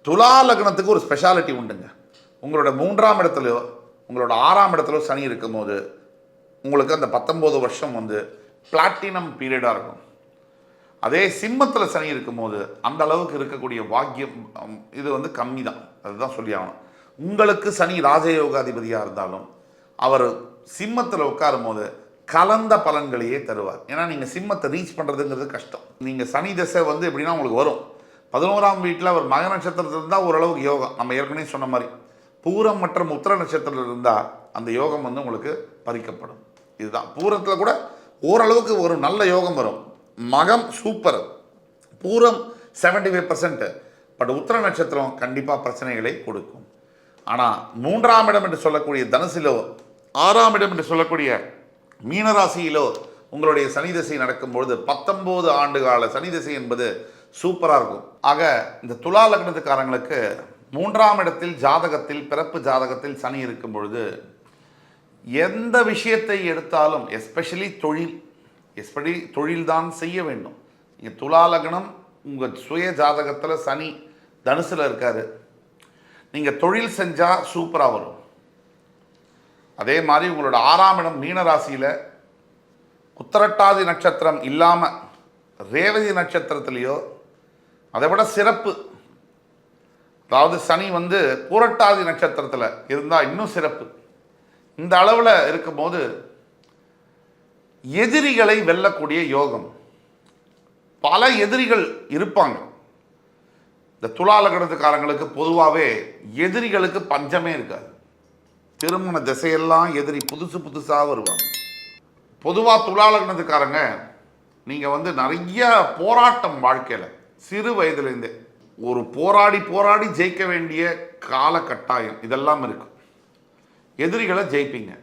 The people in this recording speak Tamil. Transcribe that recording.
துலா லக்னத்துக்கு ஒரு ஸ்பெஷாலிட்டி உண்டுங்க. உங்களோட 3ஆம் இடத்துலையோ உங்களோட 6ஆம் இடத்துலையோ சனி இருக்கும்போது உங்களுக்கு அந்த 19 வருஷம் வந்து பிளாட்டினம் பீரியடாக இருக்கும். அதே சிம்மத்தில் சனி இருக்கும்போது அந்த அளவுக்கு இருக்கக்கூடிய பாக்கியம் இது வந்து கம்மி தான். அதுதான் சொல்லி ஆகணும். உங்களுக்கு சனி ராஜயோகாதிபதியாக இருந்தாலும் அவர் சிம்மத்தில் உட்காரும் போது கலந்த பலன்களையே தருவார். ஏன்னா நீங்கள் சிம்மத்தை ரீச் பண்ணுறதுங்கிறது கஷ்டம். நீங்கள் சனி தசை வந்து எப்படின்னா உங்களுக்கு வரும் 11ஆம் வீட்டில் அவர் மக நட்சத்திரத்தில் இருந்தால் ஓரளவுக்கு யோகம். நம்ம ஏற்கனவே சொன்ன மாதிரி பூரம் மற்றும் உத்திர நட்சத்திரத்தில் இருந்தால் அந்த யோகம் வந்து உங்களுக்கு பறிக்கப்படும். இதுதான் பூரத்தில் கூட ஓரளவுக்கு ஒரு நல்ல யோகம் வரும். மகம் சூப்பர், பூரம் 75%, பட் உத்திர நட்சத்திரம் கண்டிப்பாக பிரச்சனைகளை கொடுக்கும். ஆனால் 3ஆம் இடம் என்று சொல்லக்கூடிய தனுசிலோ 6ஆம் இடம் என்று சொல்லக்கூடிய மீனராசியிலோ உங்களுடைய சனி திசை நடக்கும்பொழுது 19 ஆண்டு கால சனி திசை என்பது சூப்பராக இருக்கும். ஆக இந்த துலா லக்னத்துக்காரங்களுக்கு 3ஆம் இடத்தில் ஜாதகத்தில் பிறப்பு ஜாதகத்தில் சனி இருக்கும் பொழுது எந்த விஷயத்தை எடுத்தாலும் எஸ்பெஷலி தொழில் தான் செய்ய வேண்டும். இங்கே துலா லக்னம் உங்கள் சுய ஜாதகத்தில் சனி தனுசில் இருக்காரு, நீங்கள் தொழில் செஞ்சால் சூப்பராக வரும். அதே மாதிரி உங்களோட 6ஆம் இடம் மீனராசியில் உத்திரட்டாதி நட்சத்திரம் இல்லாமல் ரேவதி நட்சத்திரத்திலேயோ அதை விட சிறப்பு, அதாவது சனி வந்து பூரட்டாதி நட்சத்திரத்தில் இருந்தால் இன்னும் சிறப்பு. இந்த அளவில் இருக்கும்போது எதிரிகளை வெல்லக்கூடிய யோகம். பல எதிரிகள் இருப்பாங்க. இந்த துலா லக்னத்துக்காரங்களுக்கு பொதுவாகவே எதிரிகளுக்கு பஞ்சமே இருக்காது. திருமண திசையெல்லாம் எதிரி புதுசாக வருவாங்க. பொதுவாக துலா லக்னத்துக்காரங்க நீங்கள் வந்து நிறைய போராட்டம் வாழ்க்கையில் சிறு வயதுலேருந்தே ஒரு போராடி ஜெயிக்க வேண்டிய கால கட்டாயம் இதெல்லாம் இருக்கும். எதிரிகளை ஜெயிப்பீங்க.